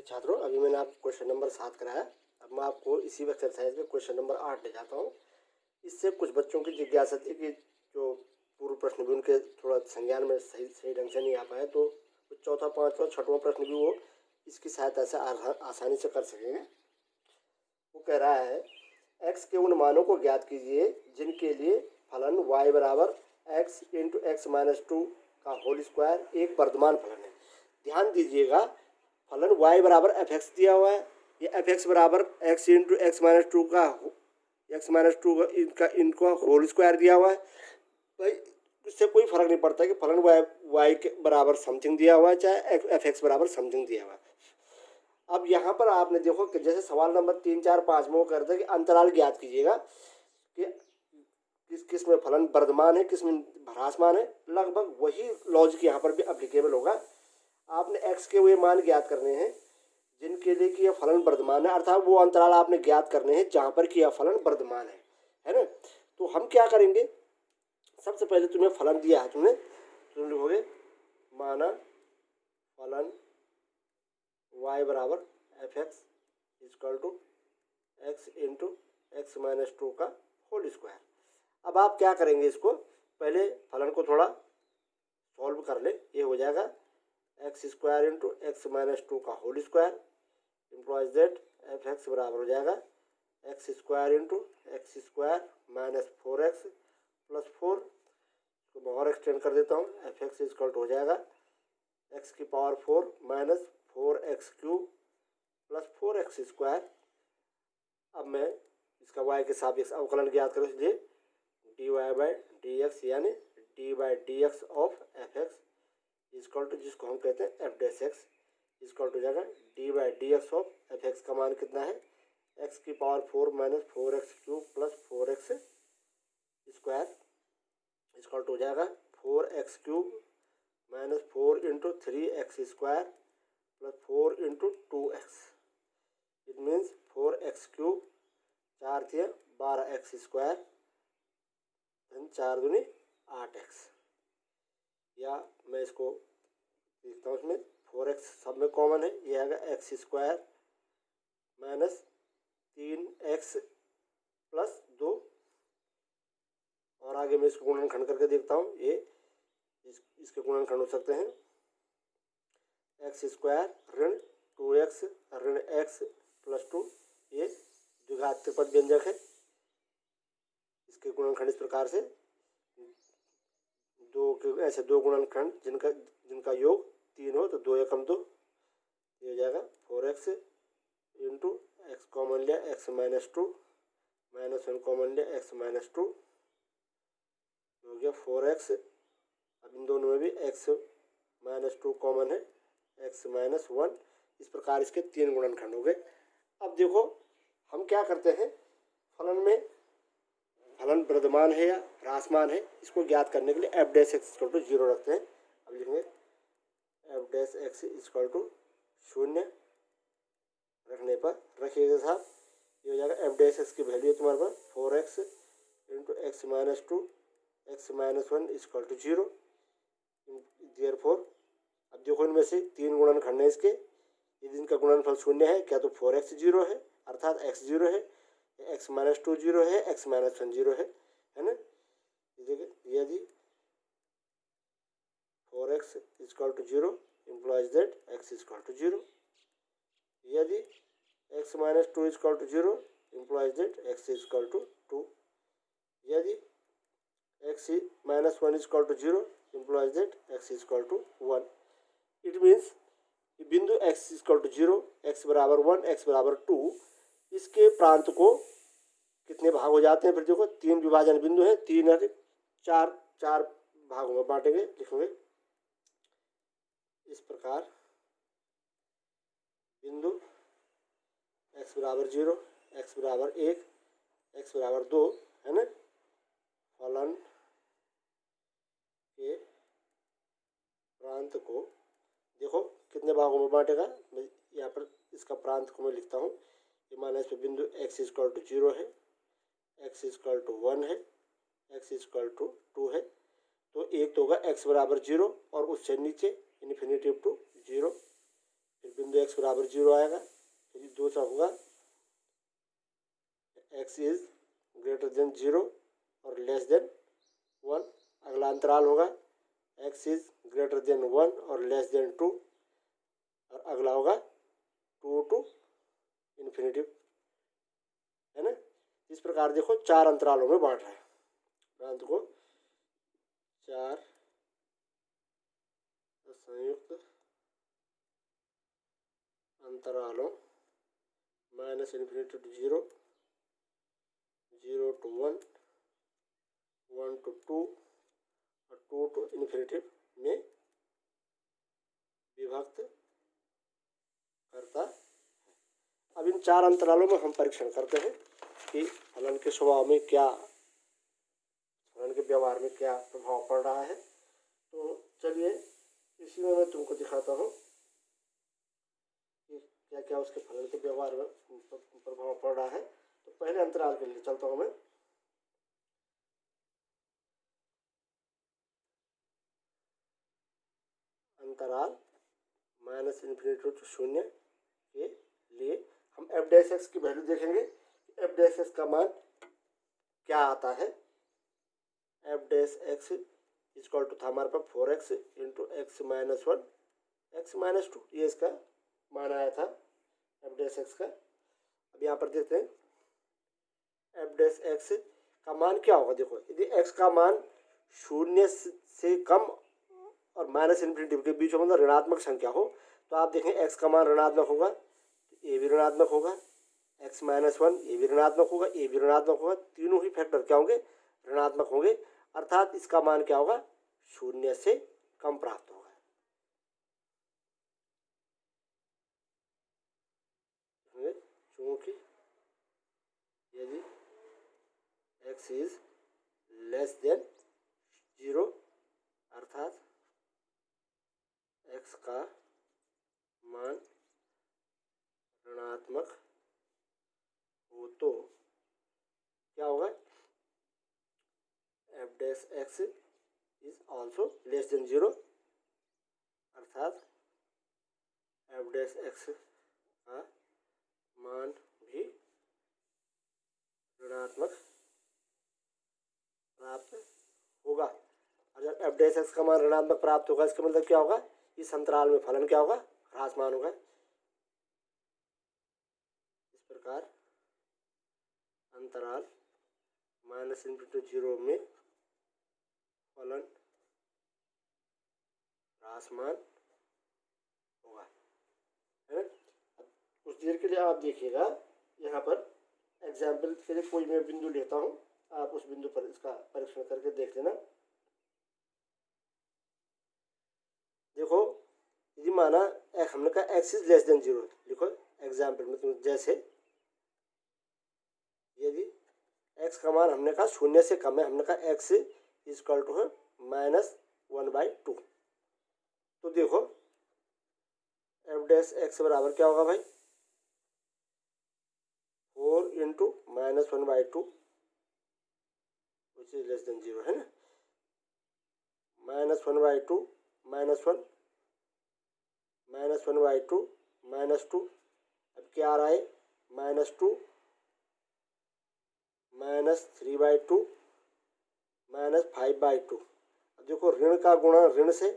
छात्रों, अभी मैंने आपको क्वेश्चन नंबर 7 कराया। अब मैं आपको इसी एक्सरसाइज में क्वेश्चन नंबर 8 ले जाता हूँ। इससे कुछ बच्चों की जिज्ञासा थी कि जो पूर्व प्रश्न भी उनके थोड़ा संज्ञान में सही ढंग से नहीं आ पाए, तो चौथा, पाँचवा, छठवां प्रश्न भी वो इसकी सहायता से आसानी से कर सकेंगे। वो कह रहा है, x के उन मानों को ज्ञात कीजिए जिनके लिए फलन y बराबर x into x minus two का होल स्क्वायर एक वर्धमान फलन है। ध्यान दीजिएगा, फलन y बराबर एफ एक्स दिया हुआ है, ये एफ एक्स बराबर x into x minus two का इनका होल स्क्वायर दिया हुआ है। भाई इससे कोई फर्क नहीं पड़ता कि फलन y के बराबर समथिंग दिया हुआ है चाहे एफ एक्स बराबर समथिंग दिया हुआ है। अब यहाँ पर आपने देखो कि जैसे सवाल नंबर 3, 4, 5 में वो करते हैं कि अंतराल ज्ञात कीजिएगा कि किस में फलन वर्धमान है, किस में ह्रासमान है। लगभग वही लॉजिक यहाँ पर भी एप्लीकेबल होगा। आपने x के वे मान ज्ञात करने हैं जिनके लिए कि यह फलन वर्धमान है, अर्थात वो अंतराल आपने ज्ञात करने हैं जहाँ पर कि यह फलन वर्धमान है ना। तो हम क्या करेंगे, सबसे पहले तुम्हें फलन दिया है, तुम लिखोगे माना फलन y बराबर f x equal to x into x minus two का होल स्क्वायर। अब आप क्या करेंगे, इसको पहले फलन को थोड़ा सॉल्व कर ले। ये हो जाएगा x square into x minus two का whole square implies that f x बराबर हो जाएगा x square into x square minus 4x plus 4। तो मैं और एक्सटेंड कर देता हूँ, एफ एक्स इक्वल टू हो जाएगा एक्स की power 4 minus 4x cube plus 4x square. अब मैं इसका y के सापेक्ष अवकलन ज्ञात करूँ, इसलिए dy बाई डी एक्स यानी d by d x of f x equal to, जिसको हम कहते हैं f dash x, equal to जाएगा d by d x of f x का मान कितना है, एक्स की power 4 minus 4x cube plus 4x square equal to हो जाएगा 4x cube minus 4 into 3x square plus 4 into 2x। It means 4x cube 4 थे 12x स्क्वायर 4 दूनी 8x। या मैं इसको देखता हूँ, इसमें 4x सब में कॉमन है, ये आएगा x square minus 3x plus 2। और आगे मैं इसको गुणनखंड करके देखता हूँ, ये इसके गुणनखंड हो सकते हैं एक्स स्क्वायर ऋण 2x ऋण x प्लस 2। ये द्विघात त्रिपद व्यंजक है, इसके गुणनखंड इस प्रकार से ऐसे दो गुणनखंड जिनका योग 3 हो तो 2 एकम 2, ये हो जाएगा 4x इंटू एक्स कॉमन लिया एक्स माइनस 2 माइनस 1 कॉमन लिया एक्स माइनस 2 हो गया 4x। अब इन दोनों में भी x माइनस 2 कॉमन है, x माइनस 1। इस प्रकार इसके 3 गुणनखंड हो गए। अब देखो हम क्या करते हैं, फलन में फलन वर्धमान है या ह्रासमान है, इसको ज्ञात करने के लिए f dash x equal to 0 रखते हैं। अब लिखेंगे f dash x equal to 0 रखने पर रखिएगा साहब, ये हो जाएगा एफ डैश एक्स की वैल्यू है तुम्हारे पास 4x into x minus 2 x minus 1 equal to 0। Therefore अब देखो इनमें से 3 गुणनखंड है इसके, यदि इनका गुणनफल 0 है, क्या तो 4x 0 है अर्थात x 0 है, एक्स माइनस 2 0 है, एक्स माइनस 1 0 है ना। देखिए यदि 4x equal to 0 implies that x equal to 0, यदि x minus 2 equal to 0 implies that x equal to 2, यदि x minus 1 equal to 0 implies that x equal to 1। It means बिंदु x equal to 0, x बराबर 1, x बराबर 2, इसके प्रांत को कितने भाग हो जाते हैं, फिर देखो 3 विभाजन बिंदु है, 3 है 4 भागों में बांटेंगे। लिखेंगे इस प्रकार बिंदु x बराबर 0, x बराबर 1, x बराबर 2 है ना, फलन के प्रांत को देखो कितने भागों में बांटेगा। मैं यहाँ पर इसका प्रांत को मैं लिखता हूँ, ये माना इस पर बिंदु x इक्वल टू 0 है, x इक्वल टू 1 है, x इक्वल टू 2 है, तो एक तो होगा x बराबर 0 और उससे नीचे इन्फिनिटी टू 0, फिर बिंदु x बराबर 0 आएगा। फिर दूसरा होगा x इज ग्रेटर देन 0 और लेस देन 1। अगला अंतराल होगा x इज ग्रेटर देन 1 और लेस देन 2। और अगला होगा 2 टू इन्फिनिटिव, है ना। इस प्रकार देखो 4 अंतरालों में बांट रहा है। प्रांत को 4 संयुक्त अंतरालों minus infinity to 0, 0 to 1, 1 to 2 और 2 टू इन्फिनिटिव में विभक्त करता है। अब इन 4 अंतरालों में हम परीक्षण करते हैं कि फलन के स्वभाव में क्या, फलन के व्यवहार में क्या प्रभाव पड़ रहा है। तो चलिए इसी में मैं तुमको दिखाता हूँ कि क्या क्या उसके फलन के व्यवहार में प्रभाव पड़ रहा है। तो पहले अंतराल के लिए चलता हूँ मैं। अंतराल माइनस इन्फिनिटी टू 0 के लिए हम एफ डैश एक्स की वैल्यू देखेंगे। एफ डैश एक्स का मान क्या आता है। F dash x equal to था हमारे पास 4x into x minus 1 X minus 2, ये इसका मान आया था एफ डैश एक्स का। अब यहाँ पर देखते हैं एफ डैश एक्स का मान क्या होगा। देखो यदि एक्स का मान 0 से कम और माइनस इन्फिनिटी के बीच में मतलब ऋणात्मक संख्या हो तो आप देखें एक्स का मान ऋणात्मक होगा, ये भी ऋणात्मक होगा, एक्स माइनस 1 ये भी ऋणात्मक होगा, ये भी ऋणात्मक होगा। तीनों ही फैक्टर क्या होंगे, ऋणात्मक होंगे। अर्थात इसका मान क्या होगा, 0 से कम प्राप्त होगा। क्योंकि यदि x इज लेस देन 0 अर्थात x का मान ऋणात्मक हो तो क्या होगा, F dash x is also less than 0 अर्थात एफ डैश एक्स का मान भी ऋणात्मक प्राप्त होगा। अगर एफ डैश एक्स का मान ऋणात्मक प्राप्त होगा इसका मतलब क्या होगा, इस अंतराल में फलन क्या होगा, ह्रासमान होगा। इस प्रकार अंतराल माइनस इनटू 0 में फलन ह्रासमान होगा, है ना। कुछ देर के लिए आप देखिएगा, यहाँ पर एग्जाम्पल के लिए कोई मैं बिंदु लेता हूँ, आप उस बिंदु पर इसका परीक्षण करके देख लेना। देखो यदि माना हमने कहा एक्स इज लेस देन 0, लिखो एग्जाम्पल में तुम जैसे यदि एक्स का मान हमने कहा 0 से कम है, हमने कहा एक्स इक्वल टू है -1/2। तो देखो एफ डैश एक्स बराबर क्या होगा भाई, 4 into -1/2 which is less than 0, है ना। -1/2 -1 -1/2 -2, अब क्या आ रहा है -2 -3/2 -5/2। अब देखो ऋण का गुणन ऋण से,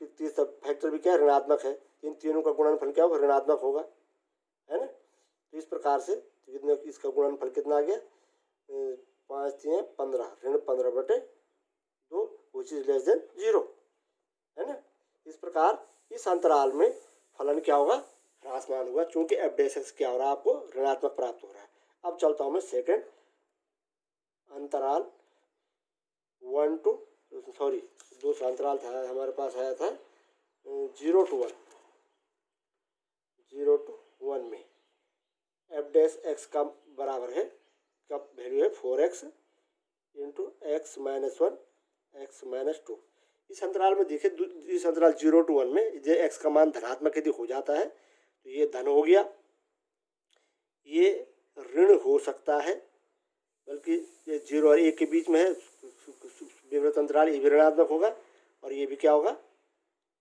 तीसरा फैक्टर भी क्या है, ऋणात्मक है। इन तीनों का गुणनफल क्या होगा, ऋणात्मक होगा, है ना। तो इस प्रकार से कितने इसका गुणनफल कितना आ गया, 5 3 15, ऋण 15/2 विच इज लेस देन 0, है ना। इस प्रकार इस अंतराल में फलन क्या होगा, ह्रासमान होगा, क्योंकि एफ डैश एक्स क्या हो रहा है, आपको ऋणात्मक प्राप्त हो रहा है। अब चलता हूँ मैं सेकंड अंतराल 1 टू सॉरी दूसरा अंतराल था हमारे पास आया था 0 टू 1, 0 टू 1 में एफ डैश एक्स का बराबर है, का वैल्यू है 4x into x minus 1 X minus 2। इस अंतराल में देखिए, इस अंतराल 0 टू 1 में ये एक्स का मान धनात्मक यदि हो जाता है तो ये धन हो गया, ये ऋण हो सकता है, बल्कि ये 0 और 1 के बीच में है विवृत अंतराल, ये भी ऋणात्मक होगा और ये भी क्या होगा,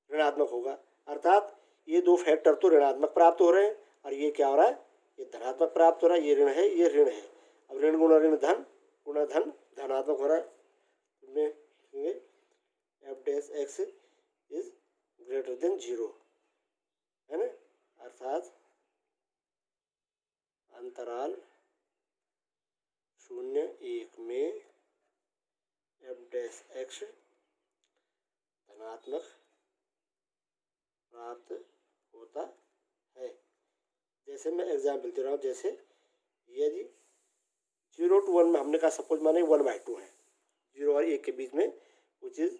ऋणात्मक होगा। अर्थात ये दो फैक्टर तो ऋणात्मक प्राप्त हो रहे हैं और ये क्या हो रहा है, ये धनात्मक प्राप्त हो रहा है। ये ऋण है, ये ऋण है। अब ऋण गुणा धन धनात्मक हो रहा है। F dash x is greater than 0, है ना। अर्थात अंतराल 0-1 में एफ डैश एक्स धनात्मक प्राप्त होता है। जैसे मैं एग्जाम्पल दे रहा हूँ, जैसे यदि 0 to 1 में हमने कहा सपोज माने 1/2 है, 0 और 1 के बीच में, which is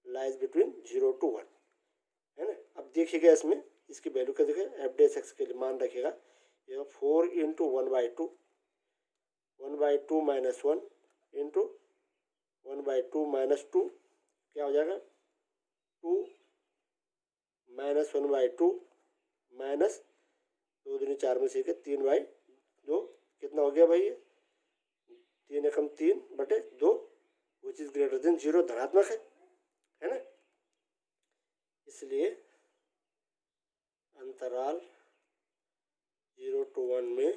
lies between 0 to 1, है ना। अब देखिएगा इसमें इसकी वैल्यू क्या देखेगा, एफ डैश एक्स के लिए मान रखिएगा ये 4 × 1/2 1/2 - 1 × 1/2 - 2 क्या हो जाएगा, 2 - 1/2 माइनस 2 दूनी 4 में से 3/2 कितना हो गया भाई, ये 3 एकम 3/2 विच इज ग्रेटर देन 0, धनात्मक है ना। इसलिए अंतराल 0 to 1 में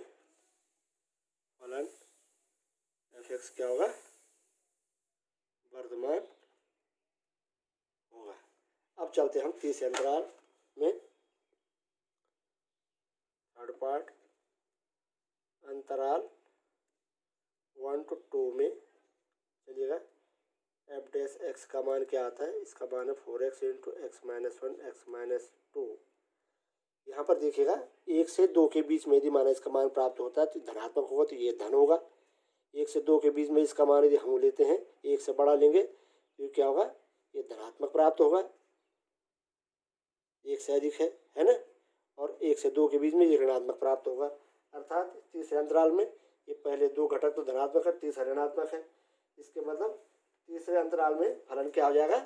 फलन एफ एक्स क्या होगा, वर्धमान होगा। अब चलते हम तीसरे अंतराल में, थर्ड पार्ट, अंतराल 1 to 2 में चलिएगा। एफ डैश एक्स का मान क्या आता है, इसका मान है 4x × x - 1 x - 2। यहाँ पर देखिएगा 1 से 2 के बीच में यदि माना इसका मान प्राप्त होता है तो धनात्मक होगा, तो ये धन होगा। 1 से 2 के बीच में इसका मान यदि हम लेते हैं 1 से बड़ा लेंगे तो क्या होगा, ये धनात्मक प्राप्त होगा। 1 से अधिक है ना, और 1 से 2 के बीच में ये ऋणात्मक प्राप्त होगा। अर्थात तीसरे अंतराल में ये पहले 2 घटक तो धनात्मक है, तीसरा ऋणात्मक है। इसके मतलब तीसरे अंतराल में फलन क्या हो जाएगा,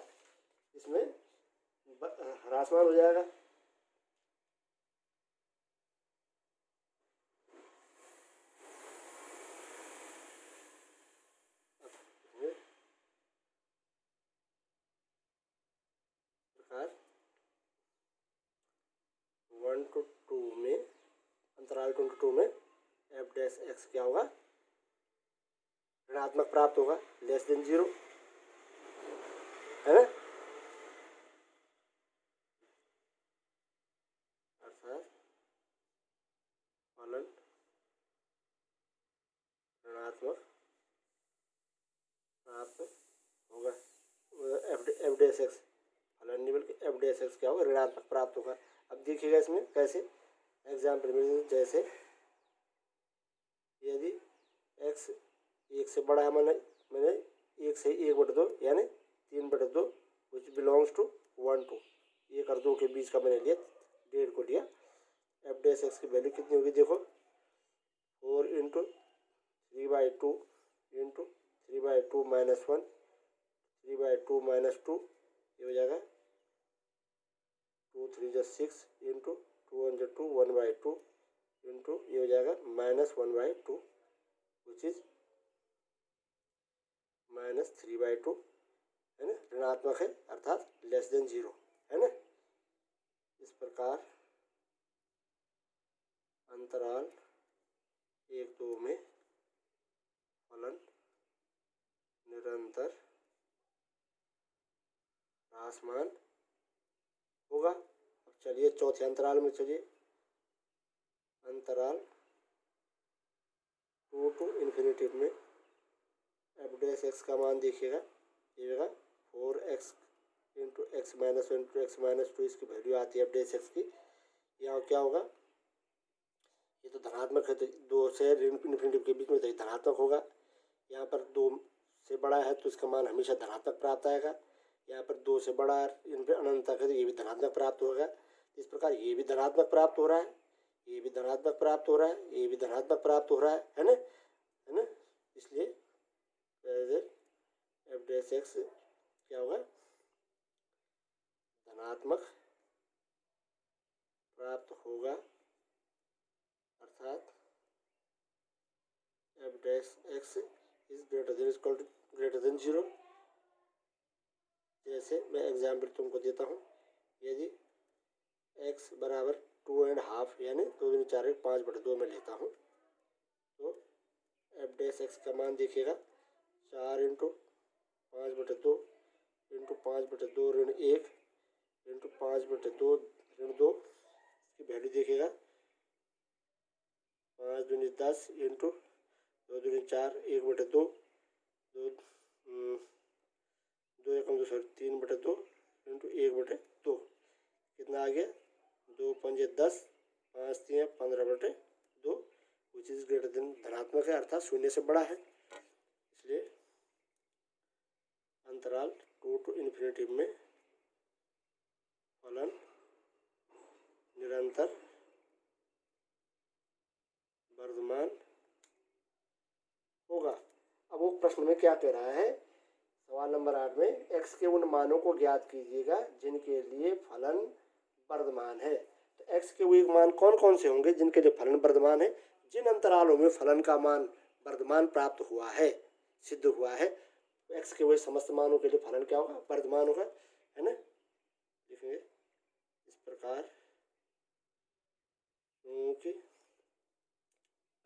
इसमें ह्रासमान हो जाएगा। प्रकार 1 to 2 में, अंतराल 1 to 2 में एफ डैश एक्स क्या होगा, ऋणात्मक प्राप्त होगा, लेस देन 0, है ना। अर्थात फलन ऋणात्मक प्राप्त होगा। एफ डैश एक्स फलन नहीं बल्कि एफ डैश एक्स क्या होगा, ऋणात्मक प्राप्त होगा। अब देखिएगा इसमें कैसे, एग्जाम्पल में जैसे यदि x 1 से बड़ा है, मैंने 1 से 1/2 यानी 3/2 विच बिलोंग्स टू 1 to 1 और 2 के बीच का मैंने लिया, 1.5 को लिया। एफ डैश एक्स की वैल्यू कितनी होगी, देखो 4 × 3/2 × 3/2 - 1 3/2 - 2 ये हो जाएगा 2 3 × 6 × 2 1 2 1/2 इंटू ये हो जाएगा -1/2 विच इज -3/2, है ना, ऋणात्मक है अर्थात लेस देन 0, है ना। इस प्रकार अंतराल 1-2 में फलन निरंतर ह्रासमान होगा। अब चलिए चौथे अंतराल में, चलिए अंतराल 2 to ∞ में एफ डैश एक्स का मान देखिएगा, ये होगा 4x × x - 1 × x - 2 इसकी वैल्यू आती है एफ डैश एक्स की। यहाँ क्या होगा, ये तो धनात्मक है तो 2 से ∞ के बीच में तो धनात्मक होगा। यहाँ पर 2 से बड़ा है तो इसका मान हमेशा धनात्मक प्राप्त आएगा। यहाँ पर 2 से बड़ा अनंत तक है तो ये भी धनात्मक प्राप्त होगा। इस प्रकार ये भी धनात्मक प्राप्त हो रहा है, ये भी धनात्मक प्राप्त हो रहा है, ये भी धनात्मक प्राप्त हो रहा है ना, है ना। इसलिए एफ डैश एक्स क्या होगा, धनात्मक प्राप्त होगा। अर्थात F dash x is greater than 0। जैसे मैं एग्जाम्पल तुमको देता हूँ, यदि एक्स बराबर 2.5 यानी 2×4 5/2 में लेता हूँ तो एफ डैश एक्स का मान देखिएगा 4 × 5/2 × 5/2 ऋण 1 × 5/2 ऋण 2 इसकी वैल्यू देखिएगा 5 दूनी 10 × 2 दूनी 4 1/2 2 एकम 2 3/2 × 1/2 कितना आ गया 2 पंजे 10 5 3 15/2 विच इज ग्रेटर देन धनात्मक है अर्थात शून्य से बड़ा है, इसलिए अंतराल 2 to ∞ में फलन निरंतर वर्धमान होगा। अब वो प्रश्न में क्या कह रहा है, सवाल नंबर 8 में x के उन मानों को ज्ञात कीजिएगा जिनके लिए फलन वर्धमान है। तो x के वो मान कौन कौन से होंगे जिनके लिए फलन वर्धमान है, जिन अंतरालों में फलन का मान वर्धमान प्राप्त हुआ है, सिद्ध हुआ है, x के वही समस्त मानों के लिए फलन क्या होगा, वर्धमान होगा, है ना। लिखेंगे इस प्रकार क्योंकि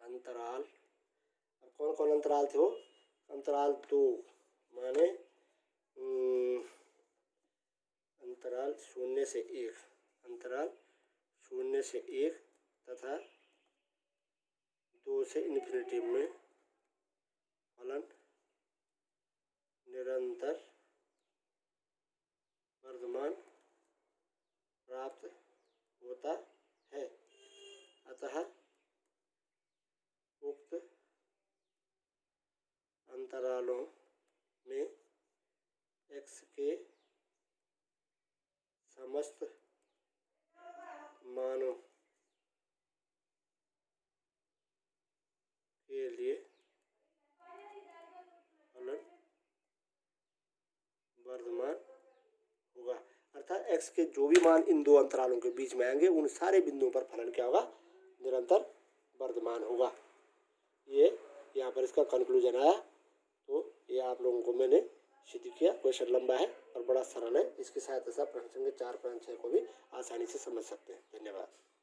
अंतराल, अब कौन कौन अंतराल थे वो, अंतराल 2 माने अंतराल 0 से 1, अंतराल 0 से 1 तथा 2 से ∞ में फलन निरंतर वर्धमान प्राप्त होता है। अतः उक्त अंतरालों में x के समस्त मानों के लिए फलन वर्धमान होगा, अर्थात x के जो भी मान इन दो अंतरालों के बीच में आएंगे उन सारे बिंदुओं पर फलन क्या होगा, निरंतर वर्धमान होगा। ये यहाँ पर इसका कंक्लूजन आया। तो ये आप लोगों को मैंने सिद्ध किया। क्वेश्चन लंबा है और बड़ा सरल है, इसकी सहायता से आप प्रश्न संख्या 4, 5, 6 को भी आसानी से समझ सकते हैं। धन्यवाद।